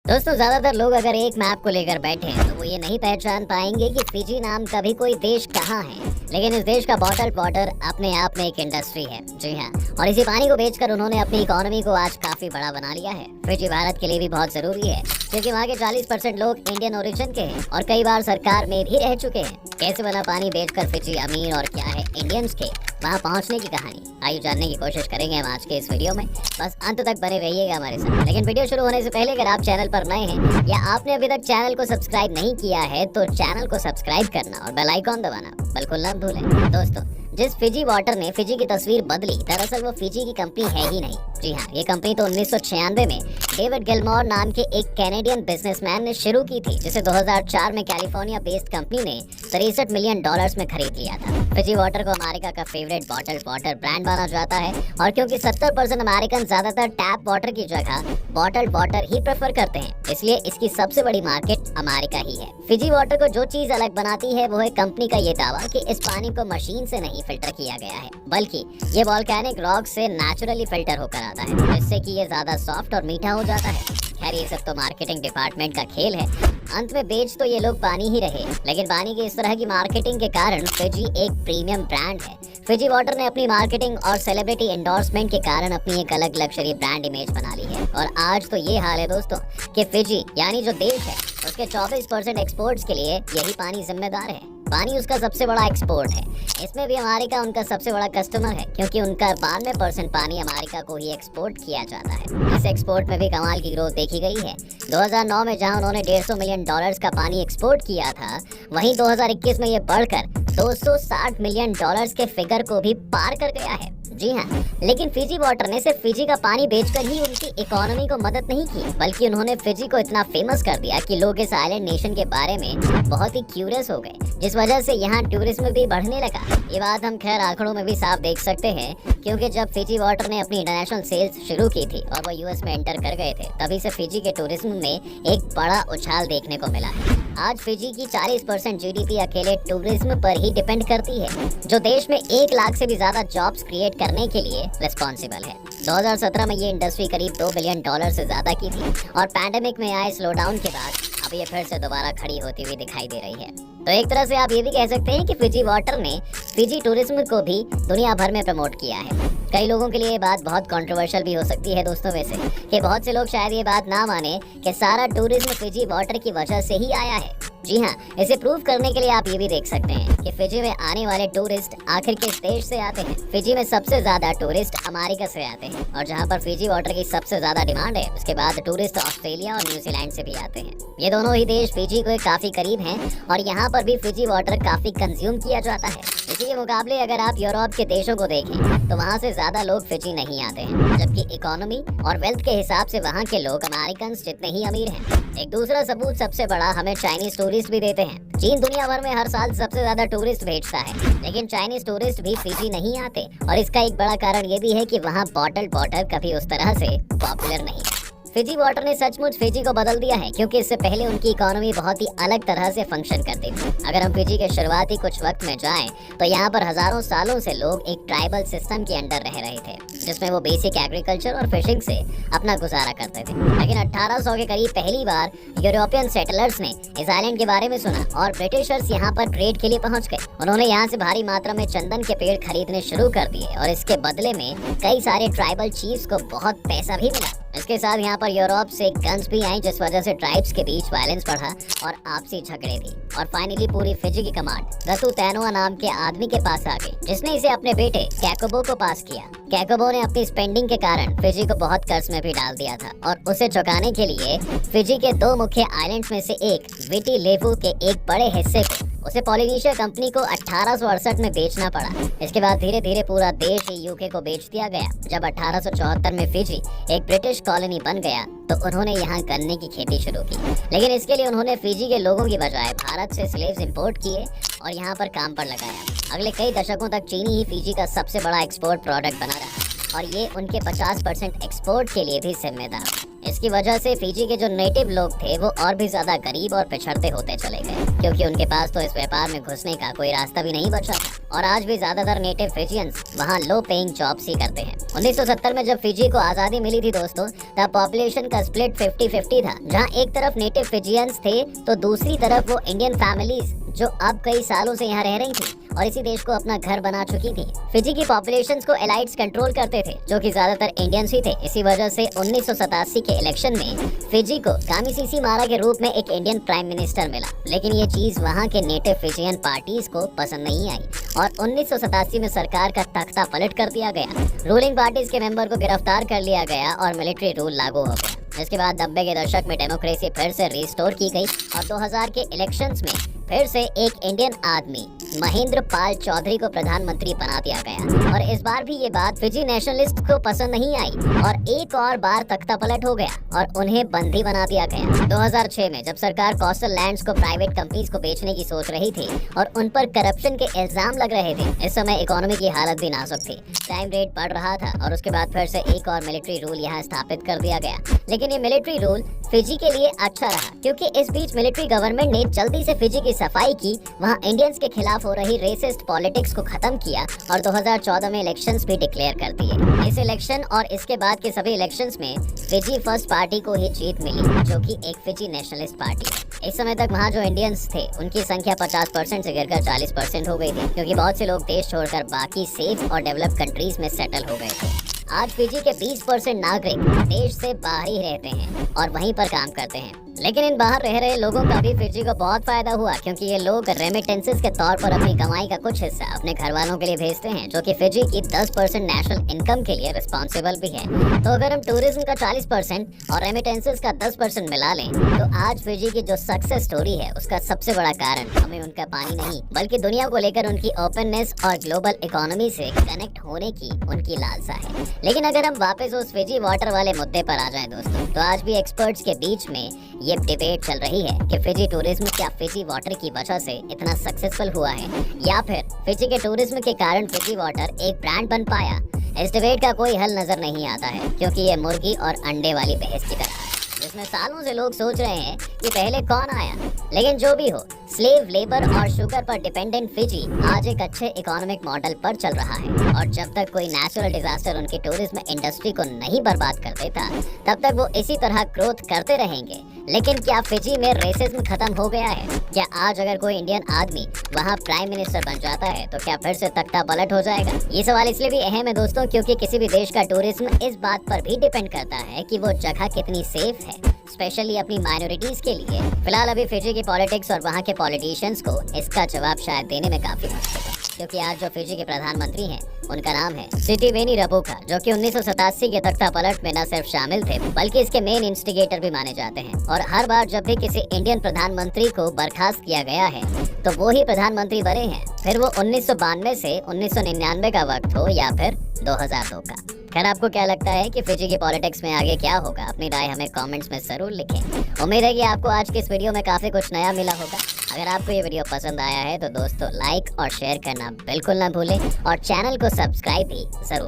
दोस्तों, ज्यादातर लोग अगर एक मैप को लेकर बैठे हैं तो वो ये नहीं पहचान पाएंगे कि फिजी नाम का भी कोई देश कहाँ है। लेकिन इस देश का बॉटल वाटर अपने आप में एक इंडस्ट्री है। जी हाँ, और इसी पानी को बेचकर उन्होंने अपनी इकोनॉमी को आज काफी बड़ा बना लिया है। फिजी भारत के लिए भी बहुत जरूरी है क्योंकि वहाँ के 40% लोग इंडियन ओरिजिन के हैं और कई बार सरकार में भी रह चुके हैं। कैसे बना पानी बेचकर फिजी अमीर और क्या है इंडियंस के वहाँ पहुँचने की कहानी, आइए जानने की कोशिश करेंगे हम आज के इस वीडियो में। बस अंत तक बने रहिएगा हमारे साथ। लेकिन वीडियो शुरू होने से पहले अगर आप चैनल पर नए हैं या आपने अभी तक चैनल को सब्सक्राइब नहीं किया है तो चैनल को सब्सक्राइब करना और बेल आइकॉन दबाना बिल्कुल ना भूलें। दोस्तों, जिस फिजी वाटर ने फिजी की तस्वीर बदली, दरअसल वो फिजी की कंपनी है ही नहीं। जी हाँ, ये कंपनी तो 1996 में डेविड गिलमोर नाम के एक कैनेडियन बिजनेसमैन ने शुरू की थी, जिसे 2004 में कैलिफोर्निया बेस्ड कंपनी ने $63 मिलियन में खरीद लिया था। फिजी वाटर को अमेरिका का फेवरेट बॉटल वाटर ब्रांड माना जाता है और क्योंकि 70% अमेरिकन ज्यादातर टैप वाटर की जगह बॉटल वाटर ही प्रेफर करते हैं, इसलिए इसकी सबसे बड़ी मार्केट अमेरिका ही है। फिजी वाटर को जो चीज अलग बनाती है वो है कंपनी का ये दावा कि इस पानी को मशीन से नहीं फिल्टर किया गया है, बल्कि ये वोल्केनिक रॉक से नेचुरली फिल्टर होकर आता है, जिससे कि ये ज्यादा सॉफ्ट और मीठा हो जाता है। खैर, ये सब तो मार्केटिंग डिपार्टमेंट का खेल है। अंत में बेच तो ये लोग पानी ही रहे, लेकिन पानी की इस तरह की मार्केटिंग के कारण फिजी एक प्रीमियम ब्रांड है। फिजी वाटर ने अपनी मार्केटिंग और सेलिब्रिटी एंडोर्समेंट के कारण अपनी एक अलग लग्जरी ब्रांड इमेज बना ली है। और आज तो ये हाल है दोस्तों कि फिजी यानी जो देश है उसके 24% एक्सपोर्ट्स के लिए यही पानी जिम्मेदार है। पानी उसका सबसे बड़ा एक्सपोर्ट है। इसमें भी अमेरिका उनका सबसे बड़ा कस्टमर है क्योंकि उनका 92% पानी अमेरिका को ही एक्सपोर्ट किया जाता है। इस एक्सपोर्ट में भी कमाल की ग्रोथ देखी गई है। 2009 में जहां उन्होंने $150 मिलियन का पानी एक्सपोर्ट किया था, वहीं 2021 में ये बढ़कर $260 मिलियन के फिगर को भी पार कर गया है। जी हाँ, लेकिन फिजी वाटर ने सिर्फ फिजी का पानी बेचकर ही उनकी इकोनॉमी को मदद नहीं की, बल्कि उन्होंने फिजी को इतना फेमस कर दिया कि लोग इस आइलैंड नेशन के बारे में बहुत ही क्यूरियस हो गए, जिस वजह से यहाँ टूरिज्म भी बढ़ने लगा। ये बात हम खैर आंकड़ों में भी साफ देख सकते हैं, क्योंकि जब फिजी वाटर ने अपनी इंटरनेशनल सेल्स शुरू की थी और वो यूएस में एंटर कर गए थे, तभी से फिजी के टूरिज्म में एक बड़ा उछाल देखने को मिला है। आज फिजी की 40% जीडीपी अकेले टूरिज्म पर ही डिपेंड करती है, जो देश में 1 लाख से भी ज्यादा जॉब्स क्रिएट करने के लिए रिस्पॉन्सिबल है। 2017 में ये इंडस्ट्री करीब $2 बिलियन से ज्यादा की थी और पैंडेमिक में आए स्लोडाउन के बाद अब ये फिर से दोबारा खड़ी होती हुई दिखाई दे रही है। तो एक तरह से आप ये भी कह सकते हैं कि फिजी वाटर ने फिजी टूरिज्म को भी दुनिया भर में प्रमोट किया है। कई लोगों के लिए ये बात बहुत कंट्रोवर्शियल भी हो सकती है दोस्तों, वैसे कि बहुत से लोग शायद ये बात ना माने कि सारा टूरिज्म फिजी वाटर की वजह से ही आया है। जी हाँ, इसे प्रूव करने के लिए आप ये भी देख सकते हैं कि फिजी में आने वाले टूरिस्ट आखिर किस देश से आते हैं। फिजी में सबसे ज्यादा टूरिस्ट अमेरिका से आते हैं और जहाँ पर फिजी वाटर की सबसे ज्यादा डिमांड है, उसके बाद टूरिस्ट ऑस्ट्रेलिया और न्यूजीलैंड से भी आते हैं। ये दोनों ही देश फिजी को काफी करीब हैं और यहाँ पर भी फिजी वाटर काफी कंज्यूम किया जाता है। इसी के मुकाबले अगर आप यूरोप के देशों को देखें तो वहाँ से ज्यादा लोग फिजी नहीं आते हैं, जबकि इकोनॉमी और वेल्थ के हिसाब से वहाँ के लोग अमेरिकन जितने ही अमीर हैं। एक दूसरा सबूत सबसे बड़ा हमें चाइनीज टूरिस्ट भी देते हैं। चीन दुनिया भर में हर साल सबसे ज्यादा टूरिस्ट भेजता है, लेकिन चाइनीज टूरिस्ट भी फिजी नहीं आते और इसका एक बड़ा कारण ये भी है कि वहाँ बॉटल वाटर कभी उस तरह से पॉपुलर नहीं है। फिजी वाटर ने सचमुच फिजी को बदल दिया है, क्योंकि इससे पहले उनकी इकोनॉमी बहुत ही अलग तरह से फंक्शन करती थी। अगर हम फिजी के शुरुआती कुछ वक्त में जाएं, तो यहाँ पर हजारों सालों से लोग एक ट्राइबल सिस्टम के अंडर रह रहे थे, जिसमें वो बेसिक एग्रीकल्चर और फिशिंग से अपना गुजारा करते थे। लेकिन 1800 के करीब पहली बार यूरोपियन सेटलर्स ने इस आइलैंड के बारे में सुना और ब्रिटिशर्स यहाँ पर ट्रेड के लिए पहुँच गए। उन्होंने यहाँ से भारी मात्रा में चंदन के पेड़ खरीदने शुरू कर दिए और इसके बदले में कई सारे ट्राइबल चीफ्स को बहुत पैसा भी मिला। इसके साथ यहाँ पर यूरोप से गन्स भी आई, जिस वजह से ट्राइब्स के बीच वायलेंस बढ़ा और आपसी झगड़े भी। और फाइनली पूरी फिजी की कमांड रतु तैनोआ नाम के आदमी के पास आ गई, जिसने इसे अपने बेटे कैकोबो को पास किया। कैकोबो ने अपनी स्पेंडिंग के कारण फिजी को बहुत कर्ज में भी डाल दिया था और उसे चुकाने के लिए फिजी के 2 मुख्य आइलैंड्स में से एक विटी लेवू के एक बड़े हिस्से को उसे पॉलिनेशिया कंपनी को 1868 में बेचना पड़ा। इसके बाद धीरे धीरे पूरा देश ही यूके को बेच दिया गया। जब 1874 में फिजी एक ब्रिटिश कॉलोनी बन गया तो उन्होंने यहाँ गन्ने की खेती शुरू की, लेकिन इसके लिए उन्होंने फिजी के लोगों की बजाय भारत से स्लेव्स इंपोर्ट किए और यहाँ पर काम पर लगाया। अगले कई दशकों तक चीनी ही फिजी का सबसे बड़ा एक्सपोर्ट प्रोडक्ट बना रहा और ये उनके 50% एक्सपोर्ट के लिए भी जिम्मेदार। इसकी वजह से फिजी के जो नेटिव लोग थे वो और भी ज्यादा गरीब और पिछड़ते होते चले गए, क्योंकि उनके पास तो इस व्यापार में घुसने का कोई रास्ता भी नहीं बचा था। और आज भी ज्यादातर नेटिव फिजियंस वहाँ लो पेइंग जॉब्स ही करते हैं। 1970 में जब फिजी को आजादी मिली थी दोस्तों, तब पॉपुलेशन का स्प्लिट 50-50 था, जहाँ एक तरफ नेटिव फिजियंस थे तो दूसरी तरफ वो इंडियन फैमिलीज जो अब कई सालों से यहाँ रह रही थी और इसी देश को अपना घर बना चुकी थी। फिजी की पॉपुलेशन को एलाइट्स कंट्रोल करते थे, जो कि ज्यादातर इंडियंस ही थे। इसी वजह से 1987 के इलेक्शन में फिजी को कामिसीसी मारा के रूप में एक इंडियन प्राइम मिनिस्टर मिला, लेकिन ये चीज वहाँ के नेटिव फिजियन पार्टीज को पसंद नहीं आई और 1987 में सरकार का तख्ता पलट कर दिया गया। रूलिंग पार्टीज के मेंबर को गिरफ्तार कर लिया गया और मिलिट्री रूल लागू हो गया। इसके बाद 90 के दशक में डेमोक्रेसी फिर से रिस्टोर की गई और 2000 के इलेक्शंस में फिर से एक इंडियन आदमी महेंद्र पाल चौधरी को प्रधानमंत्री बना दिया गया। और इस बार भी ये बात फिजी नेशनलिस्ट को पसंद नहीं आई और एक और बार तख्ता पलट हो गया और उन्हें बंदी बना दिया गया। 2006 में जब सरकार कोस्टल लैंड्स को प्राइवेट कंपनीज को बेचने की सोच रही थी और उन पर करप्शन के इल्जाम लग रहे थे, इस समय इकोनॉमी की हालत भी नाजुक थी, क्राइम रेट बढ़ रहा था और उसके बाद फिर से एक और मिलिट्री रूल यहाँ स्थापित कर दिया गया। लेकिन ये मिलिट्री रूल फिजी के लिए अच्छा रहा, क्योंकि इस बीच मिलिट्री गवर्नमेंट ने जल्दी से फिजी की सफाई की, वहाँ इंडियंस के खिलाफ हो रही रेसिस्ट पॉलिटिक्स को खत्म किया और 2014 में इलेक्शंस भी डिक्लेयर कर दिए। इस इलेक्शन और इसके बाद के सभी इलेक्शंस में फिजी फर्स्ट पार्टी को ही जीत मिली, जो कि एक फिजी नेशनलिस्ट पार्टी है। इस समय तक वहाँ जो इंडियंस थे उनकी संख्या 50% से गिरकर 40% हो गई थी, क्योंकि बहुत से लोग देश छोड़कर बाकी सेफ और डेवलप कंट्रीज में सेटल हो गए थे। आज फिजी के 20% नागरिक देश से बाहर ही रहते हैं और वहीं पर काम करते हैं, लेकिन इन बाहर रह रहे लोगों का भी फिजी को बहुत फायदा हुआ, क्योंकि ये लोग रेमिटेंसेस के तौर पर अपनी कमाई का कुछ हिस्सा अपने घर वालों के लिए भेजते हैं, जो कि फिजी की 10% नेशनल इनकम के लिए रिस्पॉन्सिबल भी है। तो अगर हम टूरिज्म का 40% और रेमिटेंसेस का 10% मिला लें, तो आज फिजी की जो सक्सेस स्टोरी है उसका सबसे बड़ा कारण हमें उनका पानी नहीं, बल्कि दुनिया को लेकर उनकी ओपननेस और ग्लोबल इकोनॉमी से कनेक्ट होने की उनकी लालसा है। लेकिन अगर हम वापस उस फिजी वाटर वाले मुद्दे पर आ जाएं दोस्तों, तो आज भी एक्सपर्ट्स के बीच में ये डिबेट चल रही है कि फिजी टूरिज्म क्या फिजी वाटर की वजह से इतना सक्सेसफुल हुआ है, या फिर फिजी के टूरिज्म के कारण फिजी वाटर एक ब्रांड बन पाया। इस डिबेट का कोई हल नजर नहीं आता है, क्योंकि ये मुर्गी और अंडे वाली बहस की तरह है, जिसमें सालों से लोग सोच रहे हैं कि पहले कौन आया। लेकिन जो भी हो, स्लेव लेबर और शुगर पर डिपेंडेंट फिजी आज एक अच्छे इकोनॉमिक मॉडल पर चल रहा है और जब तक कोई नेचुरल डिजास्टर उनकी टूरिज्म इंडस्ट्री को नहीं बर्बाद कर देता, तब तक वो इसी तरह ग्रोथ करते रहेंगे। लेकिन क्या फिजी में रेसिज्म खत्म हो गया है? क्या आज अगर कोई इंडियन आदमी वहाँ प्राइम मिनिस्टर बन जाता है तो क्या फिर से तख्ता पलट हो जाएगा? ये सवाल इसलिए भी अहम है दोस्तों, क्योंकि किसी भी देश का टूरिज्म इस बात पर भी डिपेंड करता है कि वो जगह कितनी सेफ है, स्पेशली अपनी माइनॉरिटीज के लिए। फिलहाल अभी फिजी की पॉलिटिक्स और वहाँ के पॉलिटिशियंस को इसका जवाब शायद देने में काफी मुश्किल है, क्योंकि आज जो फिजी के प्रधानमंत्री हैं उनका नाम है सिटिवेनी रबुका, जो कि 1987 के तख्ता पलट में न सिर्फ शामिल थे बल्कि इसके मेन इंस्टिगेटर भी माने जाते हैं। और हर बार जब भी किसी इंडियन प्रधानमंत्री को बर्खास्त किया गया है तो वो ही प्रधानमंत्री बने हैं, फिर वो 1992 से 1999 का वक्त हो या फिर 2002 का। खैर, आपको क्या लगता है कि फिजी की पॉलिटिक्स में आगे क्या होगा? अपनी राय हमें कमेंट्स में जरूर लिखें। उम्मीद है कि आपको आज के इस वीडियो में काफी कुछ नया मिला होगा। अगर आपको ये वीडियो पसंद आया है तो दोस्तों लाइक और शेयर करना बिल्कुल ना भूलें और चैनल को सब्सक्राइब भी जरूर